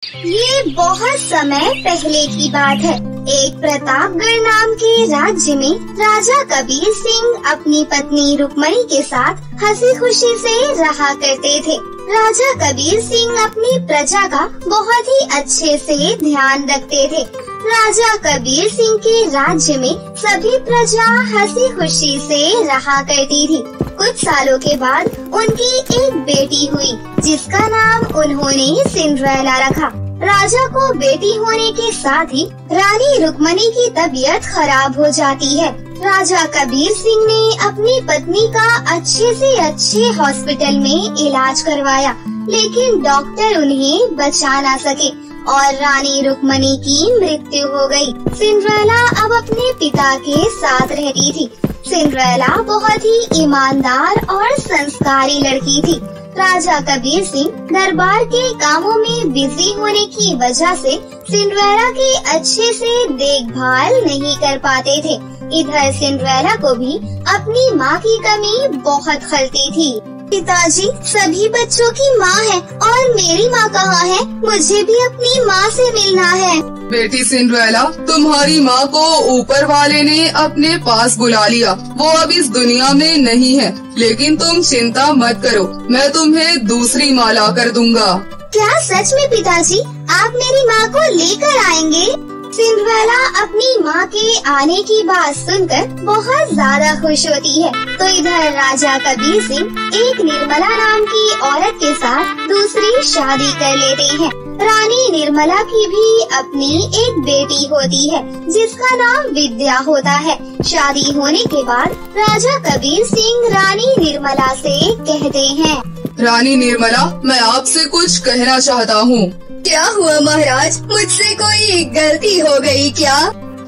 ये बहुत समय पहले की बात है। एक प्रतापगढ़ नाम के राज्य में राजा कबीर सिंह अपनी पत्नी रुक्मणी के साथ हंसी खुशी से रहा करते थे। राजा कबीर सिंह अपनी प्रजा का बहुत ही अच्छे से ध्यान रखते थे। राजा कबीर सिंह के राज्य में सभी प्रजा हंसी खुशी से रहा करती थी। कुछ सालों के बाद उनकी एक बेटी हुई जिसका नाम उन्होंने सिंड्रेला रखा। राजा को बेटी होने के साथ ही रानी रुक्मणी की तबीयत खराब हो जाती है। राजा कबीर सिंह ने अपनी पत्नी का अच्छे से अच्छे हॉस्पिटल में इलाज करवाया, लेकिन डॉक्टर उन्हें बचा ना सके और रानी रुक्मणी की मृत्यु हो गई। सिंड्रेला अब अपने पिता के साथ रहती थी। सिंड्रेला बहुत ही ईमानदार और संस्कारी लड़की थी। राजा कबीर सिंह दरबार के कामों में बिजी होने की वजह से सिंड्रेला की अच्छे से देखभाल नहीं कर पाते थे। इधर सिंड्रेला को भी अपनी माँ की कमी बहुत खलती थी। पिताजी, सभी बच्चों की माँ है और मेरी माँ कहाँ है? मुझे भी अपनी माँ से मिलना है। बेटी सिंड्रेला, तुम्हारी माँ को ऊपर वाले ने अपने पास बुला लिया। वो अब इस दुनिया में नहीं है, लेकिन तुम चिंता मत करो, मैं तुम्हें दूसरी माँ ला कर दूंगा। क्या सच में पिताजी? आप मेरी माँ को लेकर आएंगे? सिंड्रेला अपनी माँ के आने की बात सुनकर बहुत ज्यादा खुश होती है। तो इधर राजा कबीर सिंह एक निर्मला नाम की औरत के साथ दूसरी शादी कर लेते हैं। रानी निर्मला की भी अपनी एक बेटी होती है जिसका नाम विद्या होता है। शादी होने के बाद राजा कबीर सिंह रानी निर्मला से कहते हैं, रानी निर्मला, मैं आपसे कुछ कहना चाहता हूँ। क्या हुआ महाराज? मुझसे कोई गलती हो गई क्या?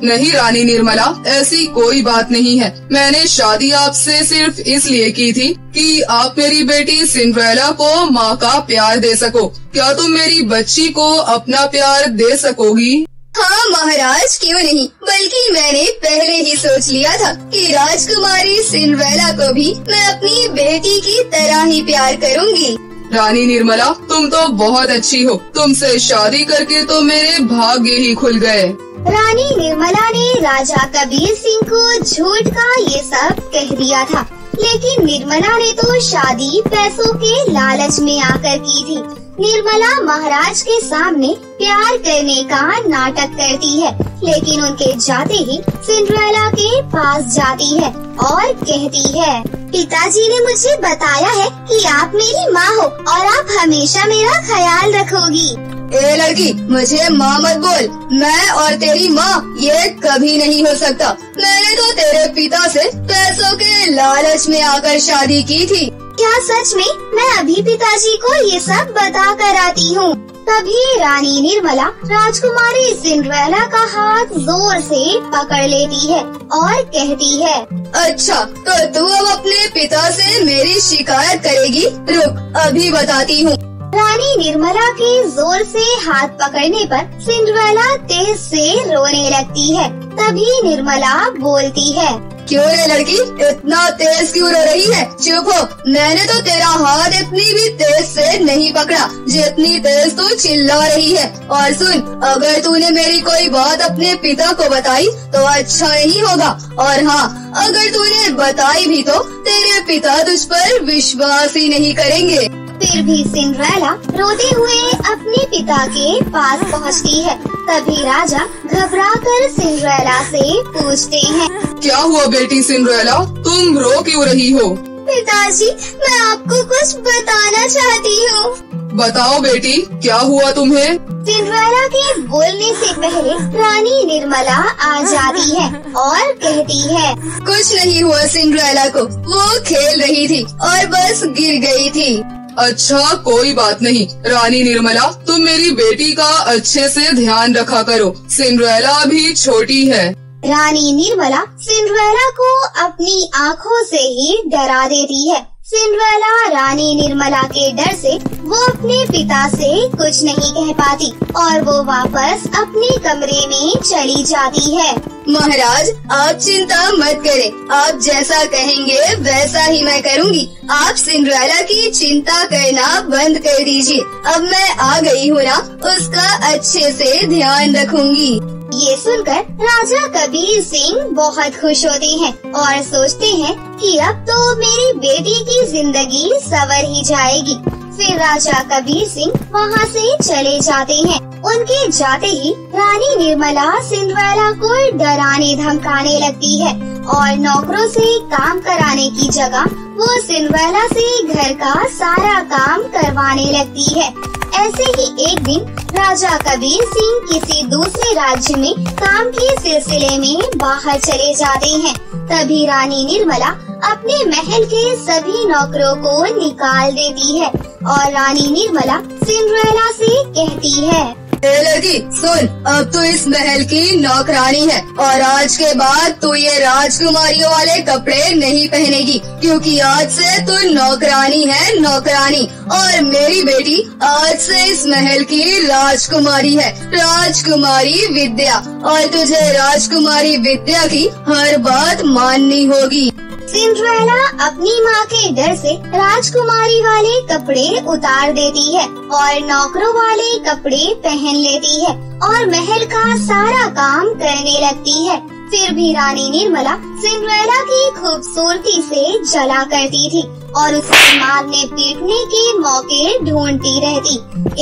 नहीं रानी निर्मला, ऐसी कोई बात नहीं है। मैंने शादी आपसे सिर्फ इसलिए की थी कि आप मेरी बेटी सिंड्रेला को माँ का प्यार दे सको। क्या तुम मेरी बच्ची को अपना प्यार दे सकोगी? हाँ महाराज, क्यों नहीं, बल्कि मैंने पहले ही सोच लिया था कि राजकुमारी सिंड्रेला को भी मैं अपनी बेटी की तरह ही प्यार करूँगी। रानी निर्मला, तुम तो बहुत अच्छी हो। तुमसे शादी करके तो मेरे भाग्य ही खुल गए। रानी निर्मला ने राजा कबीर सिंह को झूठ का ये सब कह दिया था, लेकिन निर्मला ने तो शादी पैसों के लालच में आकर की थी। निर्मला महाराज के सामने प्यार करने का नाटक करती है, लेकिन उनके जाते ही सिंड्रेला के पास जाती है और कहती है, पिताजी ने मुझे बताया है कि आप मेरी माँ हो और आप हमेशा मेरा ख्याल रखोगी। ए लड़की, मुझे माँ मत बोल। मैं और तेरी माँ ये कभी नहीं हो सकता। मैंने तो तेरे पिता से पैसों के लालच में आकर शादी की थी। क्या सच में? मैं अभी पिताजी को ये सब बता कर आती हूँ। तभी रानी निर्मला राजकुमारी सिंड्रेला का हाथ जोर से पकड़ लेती है और कहती है, अच्छा, तो तू अब अपने पिता से मेरी शिकायत करेगी? रुक, अभी बताती हूँ। रानी निर्मला के जोर से हाथ पकड़ने पर सिंड्रेला तेज से रोने लगती है। तभी निर्मला बोलती है, क्यों रे लड़की, इतना तेज क्यों रो रही है? चुप हो, मैंने तो तेरा हाथ इतनी भी तेज से नहीं पकड़ा जितनी तेज तू चिल्ला रही है। और सुन, अगर तूने मेरी कोई बात अपने पिता को बताई तो अच्छा नहीं होगा। और हाँ, अगर तूने बताई भी तो तेरे पिता तुझ पर विश्वास ही नहीं करेंगे। फिर भी सिंड्रेला रोते हुए अपने पिता के पास पहुँचती है। तभी राजा घबराकर सिंड्रेला से पूछते हैं, क्या हुआ बेटी सिंड्रेला, तुम रो क्यों रही हो? पिताजी, मैं आपको कुछ बताना चाहती हूँ। बताओ बेटी, क्या हुआ तुम्हें? सिंड्रेला के बोलने से पहले रानी निर्मला आ जाती है और कहती है, कुछ नहीं हुआ सिंड्रेला को, वो खेल रही थी और बस गिर गई थी। अच्छा, कोई बात नहीं। रानी निर्मला, तुम मेरी बेटी का अच्छे से ध्यान रखा करो। सिंड्रेला अभी छोटी है। रानी निर्मला सिंड्रेला को अपनी आँखों से ही डरा देती है। सिंड्रेला रानी निर्मला के डर से वो अपने पिता से कुछ नहीं कह पाती और वो वापस अपने कमरे में चली जाती है। महाराज, आप चिंता मत करें, आप जैसा कहेंगे वैसा ही मैं करूँगी। आप सिंड्रेला की चिंता करना बंद कर दीजिए। अब मैं आ गई हूँ ना, उसका अच्छे से ध्यान रखूंगी। ये सुनकर राजा कबीर सिंह बहुत खुश होते हैं और सोचते हैं कि अब तो मेरी बेटी की जिंदगी संवर ही जाएगी। फिर राजा कबीर सिंह वहाँ से चले जाते हैं। उनके जाते ही रानी निर्मला सिंड्रेला को डराने धमकाने लगती है और नौकरों से काम कराने की जगह वो सिंड्रेला से घर का सारा काम करवाने लगती है। ऐसे ही एक दिन राजा कबीर सिंह किसी दूसरे राज्य में काम के सिलसिले में बाहर चले जाते हैं। तभी रानी निर्मला अपने महल के सभी नौकरों को निकाल देती है और रानी निर्मला सिंड्रेला से कहती है, लड़की सुन, अब तो इस महल की नौकरानी है और आज के बाद तू ये राजकुमारियों वाले कपड़े नहीं पहनेगी, क्योंकि आज से तू नौकरानी है, नौकरानी। और मेरी बेटी आज से इस महल की राजकुमारी है, राजकुमारी विद्या, और तुझे राजकुमारी विद्या की हर बात माननी होगी। सिंड्रेला अपनी माँ के डर से राजकुमारी वाले कपड़े उतार देती है और नौकरों वाले कपड़े पहन लेती है और महल का सारा काम करने लगती है। फिर भी रानी निर्मला सिंड्रेला की खूबसूरती से जला करती थी और उसे मारने पीटने के मौके ढूंढती रहती।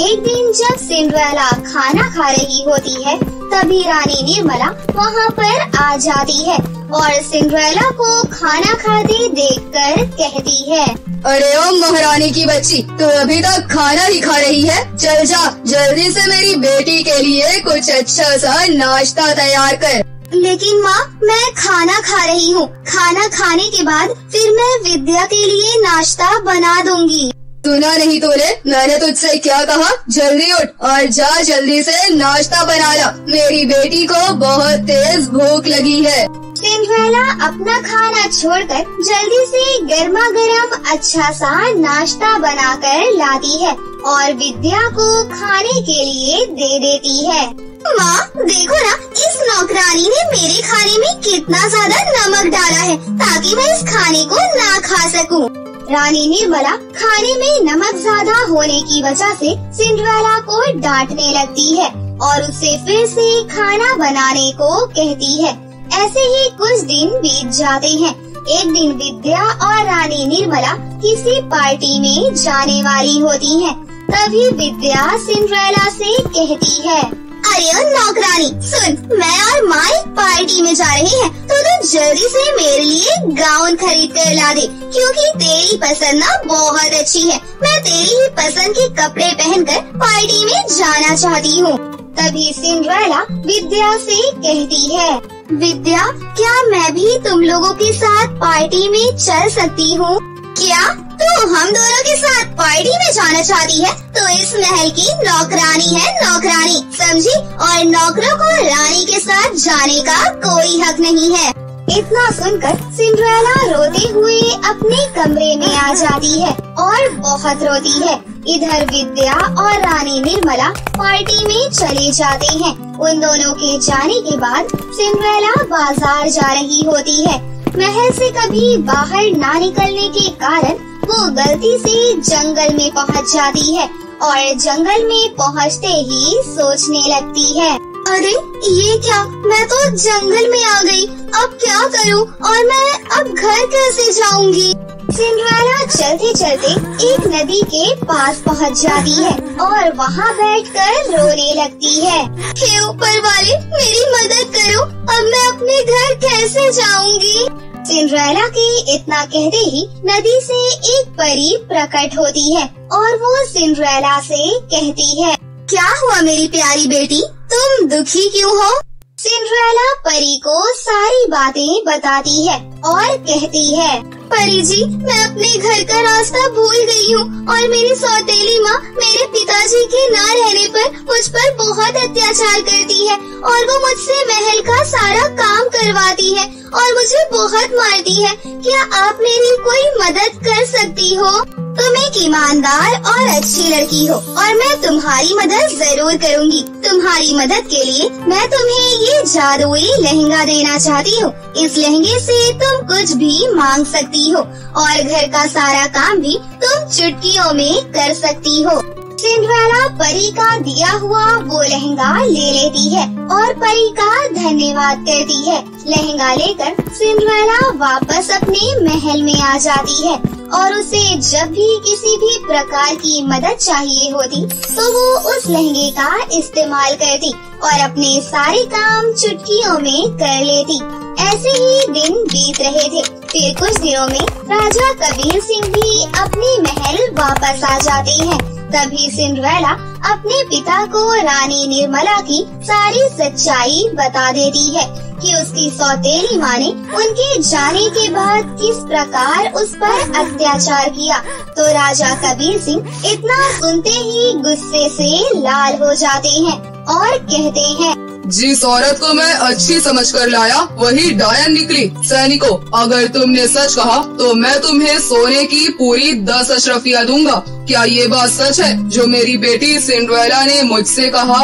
एक दिन जब सिंड्रेला खाना खा रही होती है तभी रानी निर्मला वहाँ पर आ जाती है और सिंड्रेला को खाना खाते देखकर कहती है, अरे ओ महारानी की बच्ची, तू अभी तक खाना ही खा रही है? चल जा, जल्दी से मेरी बेटी के लिए कुछ अच्छा सा नाश्ता तैयार कर। लेकिन माँ, मैं खाना खा रही हूँ। खाना खाने के बाद फिर मैं विद्या के लिए नाश्ता बना दूंगी। सुना नहीं तूने? मैंने तुझसे क्या कहा? जल्दी उठ और जा, जल्दी से नाश्ता बना ला। मेरी बेटी को बहुत तेज भूख लगी है। सिंड्रेला अपना खाना छोड़कर जल्दी से गर्मा गर्म अच्छा सा नाश्ता बनाकर लाती है और विद्या को खाने के लिए दे देती है। माँ देखो ना, इस नौकरानी ने मेरे खाने में कितना ज्यादा नमक डाला है ताकि मैं इस खाने को ना खा सकूं। रानी निर्मला खाने में नमक ज्यादा होने की वजह से सिंड्रेला को डांटने लगती है और उसे फिर से खाना बनाने को कहती है। ऐसे ही कुछ दिन बीत जाते हैं। एक दिन विद्या और रानी निर्मला किसी पार्टी में जाने वाली होती हैं। तभी विद्या सिंड्रेला से कहती है, अरे नौकरानी सुन, मैं और माँ एक पार्टी में जा रहे हैं तो तू जल्दी से मेरे लिए गाउन खरीद कर ला दे, क्योंकि तेरी पसंद ना बहुत अच्छी है। मैं तेरी ही पसंद के कपड़े पहनकर पार्टी में जाना चाहती हूँ। तभी सिंड्रेला विद्या से कहती है, विद्या क्या मैं भी तुम लोगों के साथ पार्टी में चल सकती हूँ? क्या तू हम दोनों के साथ पार्टी में जाना चाहती है? तो इस महल की नौकरानी है, नौकरानी समझी, और नौकरों को रानी के साथ जाने का कोई हक नहीं है। इतना सुनकर सिंड्रेला रोते हुए अपने कमरे में आ जाती है और बहुत रोती है। इधर विद्या और रानी निर्मला पार्टी में चले जाते हैं। उन दोनों के जाने के बाद सिंड्रेला बाजार जा रही होती है। महल से कभी बाहर ना निकलने के कारण वो गलती से जंगल में पहुंच जाती है और जंगल में पहुंचते ही सोचने लगती है, अरे ये क्या, मैं तो जंगल में आ गई, अब क्या करूं और मैं अब घर कैसे जाऊंगी? सिंड्रेला चलते चलते एक नदी के पास पहुंच जाती है और वहाँ बैठकर रोने लगती है। हे ऊपर वाले, मेरी मदद करो, अब मैं अपने घर कैसे जाऊंगी? सिंड्रेला के इतना कहते ही नदी से एक परी प्रकट होती है और वो सिंड्रेला से कहती है, क्या हुआ मेरी प्यारी बेटी, तुम दुखी क्यों हो? सिंड्रेला परी को सारी बातें बताती है और कहती है, परी जी, मैं अपने घर का रास्ता भूल गई हूँ और मेरी सौतेली माँ मेरे पिताजी के न रहने पर मुझ पर बहुत अत्याचार करती है और वो मुझसे महल का सारा काम करवाती है और मुझे बहुत मारती है। क्या आप मेरी कोई मदद कर सकती हो? तुम एक ईमानदार और अच्छी लड़की हो और मैं तुम्हारी मदद जरूर करूँगी। तुम्हारी मदद के लिए मैं तुम्हें ये जादुई लहंगा देना चाहती हूँ। इस लहंगे से तुम कुछ भी मांग सकती हो और घर का सारा काम भी तुम चुटकियों में कर सकती हो। सिंड्रेला परी का दिया हुआ वो लहंगा ले लेती है और परी का धन्यवाद करती है। लहंगा लेकर सिंड्रेला वापस अपने महल में आ जाती है और उसे जब भी किसी भी प्रकार की मदद चाहिए होती तो वो उस लहंगे का इस्तेमाल करती और अपने सारे काम चुटकियों में कर लेती। ऐसे ही दिन बीत रहे थे। फिर कुछ दिनों में राजा कबीर सिंह भी अपने महल वापस आ जाते हैं। तभी सिंड्रेला अपने पिता को रानी निर्मला की सारी सच्चाई बता देती है कि उसकी सौतेली माँ ने उनके जाने के बाद किस प्रकार उस पर अत्याचार किया। तो राजा कबीर सिंह इतना सुनते ही गुस्से से लाल हो जाते हैं और कहते हैं, जिस औरत को मैं अच्छी समझकर लाया वही डायन निकली। सैनिकों, अगर तुमने सच कहा तो मैं तुम्हें सोने की पूरी 10 अशरफियाँ दूंगा। क्या ये बात सच है जो मेरी बेटी सिंड्रेला ने मुझसे कहा?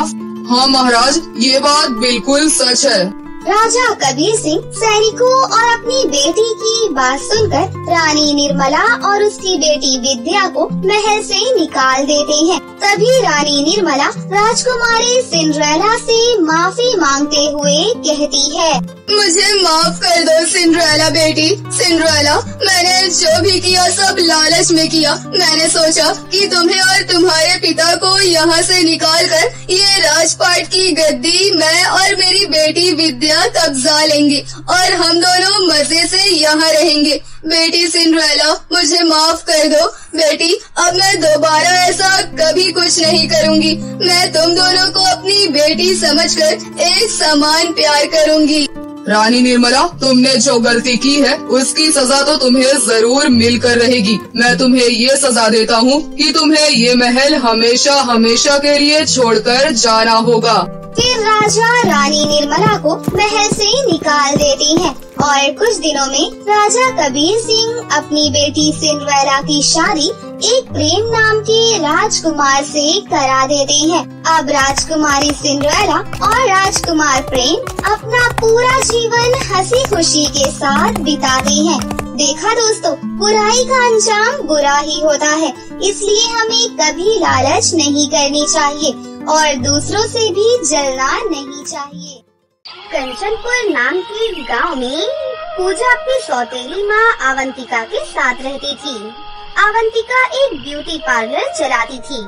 हाँ महाराज, ये बात बिल्कुल सच है। राजा कबीर सिंह सैनिकों और अपनी बेटी की बात सुनकर रानी निर्मला और उसकी बेटी विद्या को महल से निकाल देते हैं। तभी रानी निर्मला राजकुमारी सिंड्रेला से माफी मांगते हुए कहती है, मुझे माफ कर दो सिंड्रेला बेटी। सिंड्रेला, मैंने जो भी किया सब लालच में किया। मैंने सोचा कि तुम्हें और तुम्हारे पिता को यहाँ से निकालकर ये राजपाट की गद्दी मैं और मेरी बेटी विद्या कब्जा लेंगे और हम दोनों मजे से यहाँ रहेंगे। बेटी सिंड्रेला, मुझे माफ कर दो बेटी। अब मैं दोबारा ऐसा कभी कुछ नहीं करूँगी। मैं तुम दोनों को अपनी बेटी समझकर एक समान प्यार करूँगी। रानी निर्मला, तुमने जो गलती की है उसकी सजा तो तुम्हें जरूर मिलकर रहेगी। मैं तुम्हें ये सजा देता हूँ कि तुम्हें ये महल हमेशा हमेशा के लिए छोड़कर जाना होगा। फिर राजा रानी निर्मला को महल से निकाल देते हैं और कुछ दिनों में राजा कबीर सिंह अपनी बेटी सिंड्रेला की शादी एक प्रेम नाम के राजकुमार से करा देते हैं। अब राजकुमारी सिंड्रेला और राजकुमार प्रेम अपना पूरा जीवन हंसी खुशी के साथ बिताते हैं। देखा दोस्तों, बुराई का अंजाम बुरा ही होता है, इसलिए हमें कभी लालच नहीं करनी चाहिए और दूसरों से भी जलना नहीं चाहिए। कंचनपुर नाम के गांव में पूजा अपनी सौतेली माँ अवंतिका के साथ रहती थी। अवंतिका एक ब्यूटी पार्लर चलाती थी।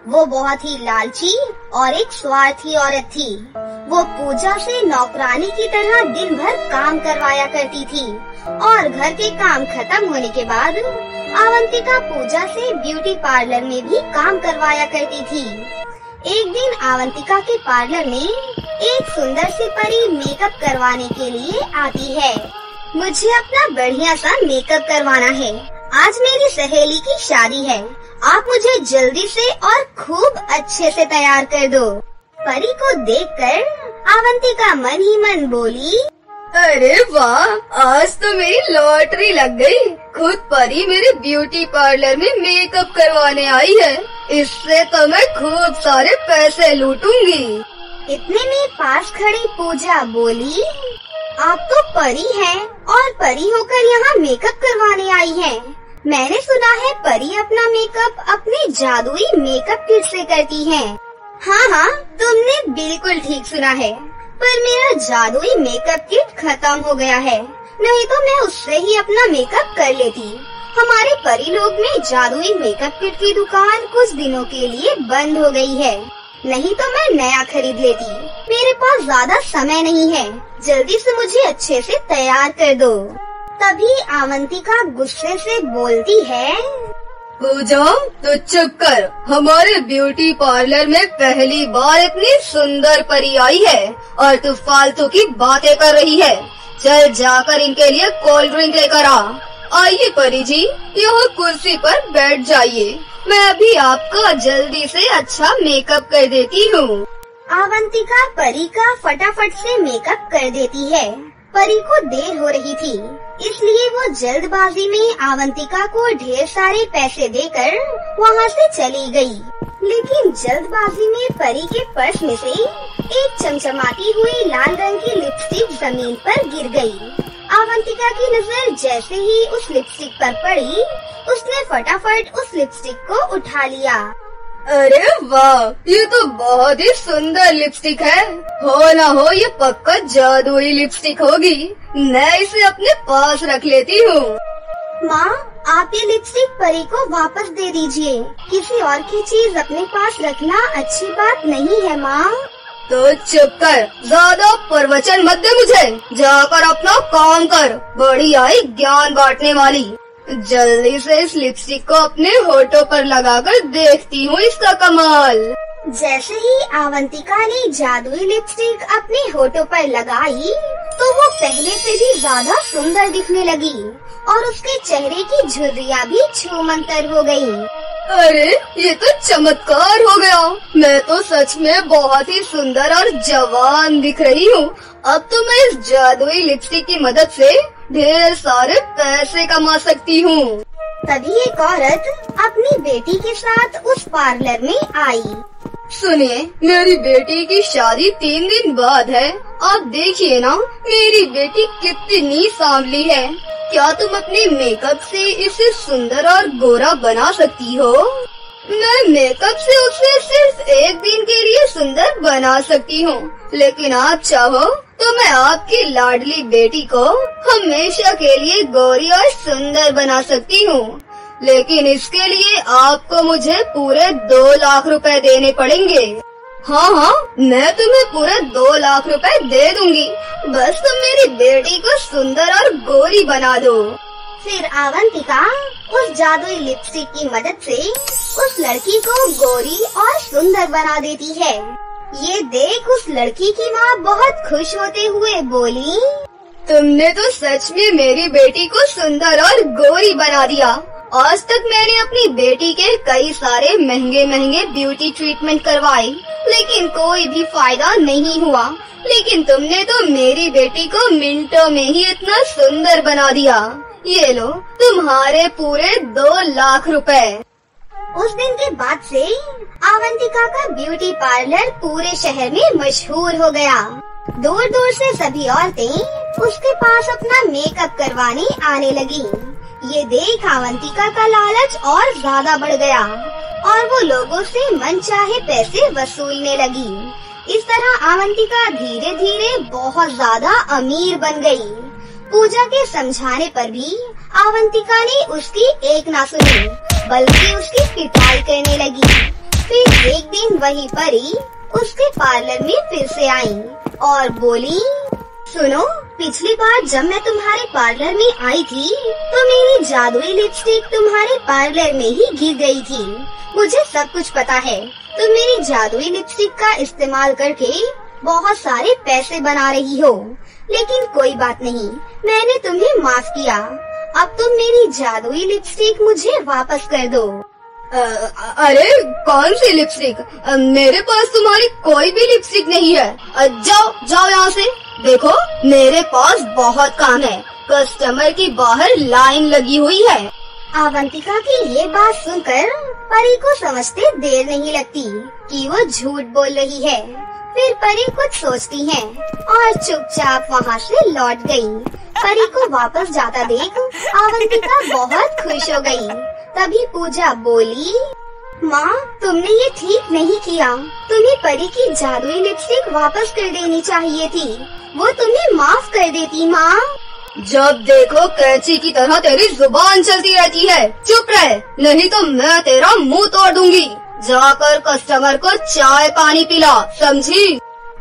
वो बहुत ही लालची और एक स्वार्थी औरत थी। वो पूजा से नौकरानी की तरह दिन भर काम करवाया करती थी और घर के काम खत्म होने के बाद अवंतिका पूजा से ब्यूटी पार्लर में भी काम करवाया करती थी। एक दिन अवंतिका के पार्लर में एक सुंदर सी परी मेकअप करवाने के लिए आती है। मुझे अपना बढ़िया सा मेकअप करवाना है। आज मेरी सहेली की शादी है। आप मुझे जल्दी से और खूब अच्छे से तैयार कर दो। परी को देखकर अवंतिका मन ही मन बोली, अरे वाह, आज तो मेरी लॉटरी लग गई। खुद परी मेरे ब्यूटी पार्लर में मेकअप करवाने आई है। इससे तो मैं खूब सारे पैसे लूटूंगी। इतने में पास खड़ी पूजा बोली, आप तो परी हैं और परी होकर यहाँ मेकअप करवाने आई हैं। मैंने सुना है परी अपना मेकअप अपने जादुई मेकअप किट से करती हैं। हाँ, तुमने बिल्कुल ठीक सुना है, पर मेरा जादुई मेकअप किट खत्म हो गया है, नहीं तो मैं उससे ही अपना मेकअप कर लेती। हमारे परी लोग में जादुई मेकअप किट की दुकान कुछ दिनों के लिए बंद हो गई है, नहीं तो मैं नया खरीद लेती। मेरे पास ज्यादा समय नहीं है, जल्दी से मुझे अच्छे से तैयार कर दो। तभी अवंतिका गुस्से से बोलती है, पूजा, तो चुप कर। हमारे ब्यूटी पार्लर में पहली बार इतनी सुंदर परी आई है और तू फालतू की बातें कर रही है। चल जाकर इनके लिए कोल्ड ड्रिंक लेकर आ। आइए परी जी, यहाँ कुर्सी पर बैठ जाइए। मैं अभी आपका जल्दी से अच्छा मेकअप कर देती हूँ। अवंतिका परी का फटाफट से मेकअप कर देती है। परी को देर हो रही थी, इसलिए वो जल्दबाजी में अवंतिका को ढेर सारे पैसे देकर वहाँ से चली गई। लेकिन जल्दबाजी में परी के पर्स में से एक चमचमाती हुई लाल रंग की लिपस्टिक जमीन पर गिर गई। अवंतिका की नजर जैसे ही उस लिपस्टिक पर पड़ी, उसने फटाफट उस लिपस्टिक को उठा लिया। अरे वाह, ये तो बहुत ही सुंदर लिपस्टिक है। हो ना हो ये पक्का जादुई लिपस्टिक होगी। मैं इसे अपने पास रख लेती हूँ। माँ, आप ये लिपस्टिक परी को वापस दे दीजिए। किसी और की चीज अपने पास रखना अच्छी बात नहीं है माँ। तो चुप कर, ज्यादा प्रवचन मत दे मुझे। जाकर अपना काम कर, बड़ी आई ज्ञान बांटने वाली। जल्दी से इस लिपस्टिक को अपने होठों पर लगाकर देखती हूँ इसका कमाल। जैसे ही अवंतिका ने जादुई लिपस्टिक अपने होठों पर लगाई, तो वो पहले से भी ज्यादा सुंदर दिखने लगी और उसके चेहरे की झुर्रियाँ भी छूमंतर हो गयी। अरे ये तो चमत्कार हो गया। मैं तो सच में बहुत ही सुंदर और जवान दिख रही हूँ। अब तो मैं इस जादुई लिपस्टिक की मदद से ढेर सारे पैसे कमा सकती हूँ। तभी एक औरत अपनी बेटी के साथ उस पार्लर में आई। सुनिए, मेरी बेटी की शादी 3 दिन बाद है। आप देखिए ना, मेरी बेटी कितनी सांवली है। क्या तुम अपने मेकअप से इसे सुंदर और गोरा बना सकती हो? मैं मेकअप से उसे सिर्फ 1 दिन के लिए सुंदर बना सकती हूँ, लेकिन आप चाहो तो मैं आपकी लाडली बेटी को हमेशा के लिए गोरी और सुंदर बना सकती हूँ। लेकिन इसके लिए आपको मुझे पूरे 2 लाख रुपए देने पड़ेंगे। हाँ, मैं तुम्हें पूरे 2 लाख रुपए दे दूंगी। बस तुम मेरी बेटी को सुंदर और गोरी बना दो। फिर अवंतिका उस जादुई लिपस्टिक की मदद से उस लड़की को गोरी और सुंदर बना देती है। ये देख उस लड़की की माँ बहुत खुश होते हुए बोली, तुमने तो सच में मेरी बेटी को सुंदर और गोरी बना दिया। आज तक मैंने अपनी बेटी के कई सारे महंगे महंगे ब्यूटी ट्रीटमेंट करवाए, लेकिन कोई भी फायदा नहीं हुआ। लेकिन तुमने तो मेरी बेटी को मिनटों में ही इतना सुंदर बना दिया। ये लो तुम्हारे पूरे 2 लाख रुपए। उस दिन के बाद से अवंतिका का ब्यूटी पार्लर पूरे शहर में मशहूर हो गया। दूर दूर से सभी औरतें उसके पास अपना मेकअप करवाने आने लगी। ये देख अवंतिका का लालच और ज्यादा बढ़ गया और वो लोगों से मनचाहे पैसे वसूलने लगी। इस तरह अवंतिका धीरे धीरे बहुत ज्यादा अमीर बन गई। पूजा के समझाने पर भी अवंतिका ने उसकी एक ना सुनी, बल्कि उसकी पिटाई करने लगी। फिर एक दिन वही परी उसके पार्लर में फिर से आई और बोली, सुनो, पिछली बार जब मैं तुम्हारे पार्लर में आई थी तो मेरी जादुई लिपस्टिक तुम्हारे पार्लर में ही गिर गई थी। मुझे सब कुछ पता है। तुम मेरी जादुई लिपस्टिक का इस्तेमाल करके बहुत सारे पैसे बना रही हो, लेकिन कोई बात नहीं, मैंने तुम्हें माफ किया। अब तुम मेरी जादुई लिपस्टिक मुझे वापस कर दो। अरे कौन सी लिपस्टिक? मेरे पास तुम्हारी कोई भी लिपस्टिक नहीं है। जाओ यहाँ से। देखो, मेरे पास बहुत काम है। कस्टमर की बाहर लाइन लगी हुई है। अवंतिका की ये बात सुनकर परी को समझते देर नहीं लगती कि वो झूठ बोल रही है। फिर परी कुछ सोचती है और चुपचाप वहाँ से लौट गई। परी को वापस जाता देख अवंतिका बहुत खुश हो गई। तभी पूजा बोली, माँ, तुमने ये ठीक नहीं किया। तुम्हें परी की जादुई लिपस्टिक वापस कर देनी चाहिए थी। वो तुम्हें माफ कर देती माँ। जब देखो कैंची की तरह तेरी जुबान चलती रहती है। चुप रह, नहीं तो मैं तेरा मुंह तोड़ दूंगी। जाकर कस्टमर को चाय पानी पिला, समझी?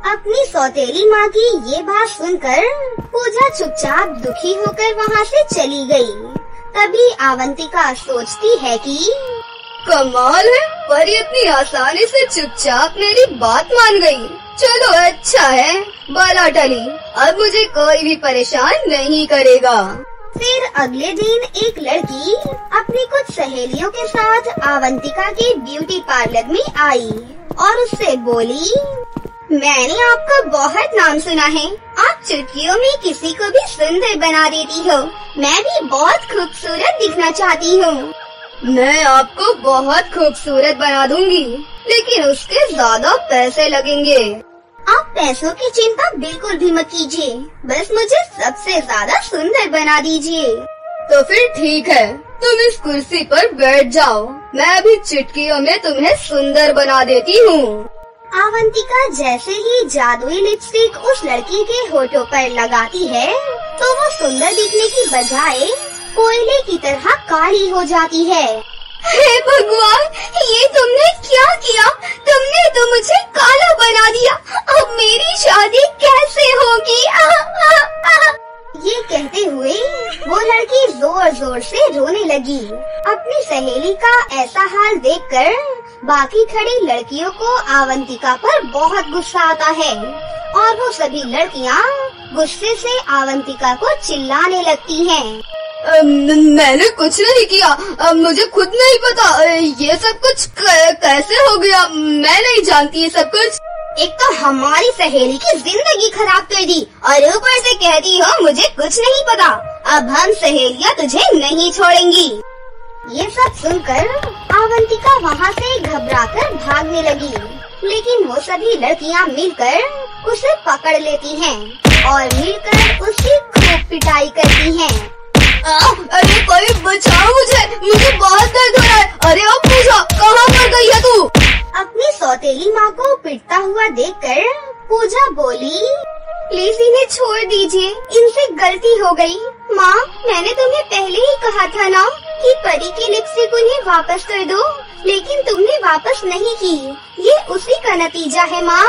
अपनी सौतेली माँ की ये बात सुनकर पूजा चुपचाप दुखी होकर वहाँ से चली गई। तभी अवंतिका सोचती है कि कमाल है, परी इतनी आसानी से चुपचाप मेरी बात मान गई। चलो अच्छा है, बाला टली, अब मुझे कोई भी परेशान नहीं करेगा। फिर अगले दिन एक लड़की अपनी कुछ सहेलियों के साथ अवंतिका के ब्यूटी पार्लर में आई और उससे बोली, मैंने आपका बहुत नाम सुना है। आप चुटकियों में किसी को भी सुंदर बना देती हो। मैं भी बहुत खूबसूरत दिखना चाहती हूँ। मैं आपको बहुत खूबसूरत बना दूंगी, लेकिन उसके ज्यादा पैसे लगेंगे। आप पैसों की चिंता बिल्कुल भी मत कीजिए, बस मुझे सबसे ज्यादा सुंदर बना दीजिए। तो फिर ठीक है, तुम इस कुर्सी पर बैठ जाओ। मैं अभी चुटकियों में तुम्हें सुंदर बना देती हूँ। अवंतिका जैसे ही जादुई लिपस्टिक उस लड़की के होठों पर लगाती है, तो वो सुंदर दिखने की बजाय कोयले की तरह काली हो जाती है। हे भगवान, ये तुमने क्या किया? तुमने तो मुझे काला बना दिया। अब मेरी शादी कैसे होगी? ये कहते हुए वो लड़की जोर जोर से रोने लगी। अपनी सहेली का ऐसा हाल देखकर बाकी खड़ी लड़कियों को अवंतिका पर बहुत गुस्सा आता है और वो सभी लड़कियाँ गुस्से से अवंतिका को चिल्लाने लगती हैं। मैंने कुछ नहीं किया। मुझे खुद नहीं पता ये सब कुछ कैसे हो गया। मैं नहीं जानती ये सब कुछ। एक तो हमारी सहेली की जिंदगी खराब कर दी और ऊपर से कहती हो मुझे कुछ नहीं पता। अब हम सहेलियाँ तुझे नहीं छोड़ेंगी। ये सब सुनकर अवंतिका वहाँ से घबराकर भागने लगी, लेकिन वो सभी लड़कियाँ मिलकर उसे पकड़ लेती हैं और मिलकर उसकी खूब पिटाई करती हैं। अरे कोई बचाओ मुझे बहुत दर्द हो रहा है। अरे अब पूजा, कहाँ पर गई है तू? अपनी सौतेली माँ को पिटता हुआ देखकर पूजा बोली, प्लीज इन्हें छोड़ दीजिए, इनसे गलती हो गई। माँ, मैंने तुम्हें पहले ही कहा था ना कि परी की लिपस्टिक उन्हें वापस कर दो, लेकिन तुमने वापस नहीं की। ये उसी का नतीजा है माँ।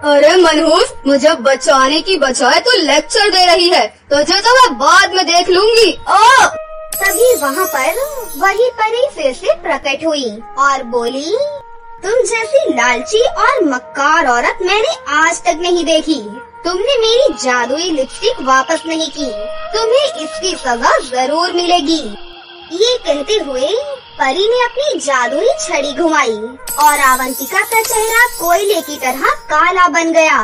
अरे मनहूस, मुझे बचाने की बजाय तू लेक्चर दे रही है। तुझे तो मैं बाद में देख लूंगी। तभी वहाँ पर वही परी फिर से प्रकट हुई और बोली, तुम जैसी लालची और मक्कार औरत मैंने आज तक नहीं देखी। तुमने मेरी जादुई लिपस्टिक वापस नहीं की, तुम्हें इसकी सजा जरूर मिलेगी। ये कहते हुए परी ने अपनी जादुई छड़ी घुमाई और अवंतिका का चेहरा कोयले की तरह काला बन गया।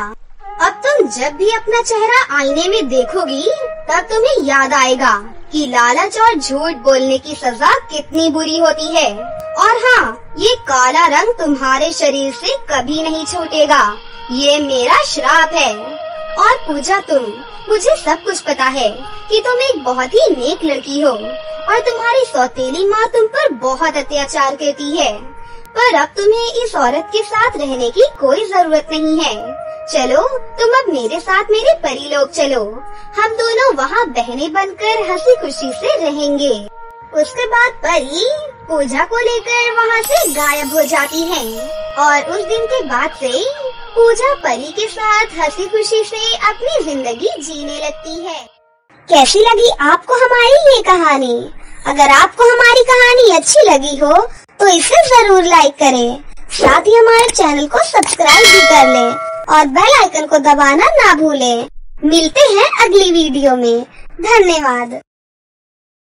अब तुम जब भी अपना चेहरा आईने में देखोगी, तब तुम्हें याद आएगा कि लालच और झूठ बोलने की सजा कितनी बुरी होती है। और हाँ, ये काला रंग तुम्हारे शरीर से कभी नहीं छूटेगा। ये मेरा श्राप है। और पूजा, मुझे सब कुछ पता है कि तुम एक बहुत ही नेक लड़की हो और तुम्हारी सौतेली माँ तुम पर बहुत अत्याचार करती है, पर अब तुम्हें इस औरत के साथ रहने की कोई जरूरत नहीं है। चलो, तुम अब मेरे साथ मेरे परी लोग चलो। हम दोनों वहाँ बहनें बनकर हंसी खुशी से रहेंगे। उसके बाद परी पूजा को लेकर वहाँ से गायब हो जाती है और उस दिन के बाद से पूजा परी के साथ हंसी खुशी से अपनी जिंदगी जीने लगती है। कैसी लगी आपको हमारी ये कहानी? अगर आपको हमारी कहानी अच्छी लगी हो तो इसे जरूर लाइक करें, साथ ही हमारे चैनल को सब्सक्राइब भी कर लें और बेल आइकन को दबाना ना भूलें। मिलते हैं अगली वीडियो में। धन्यवाद।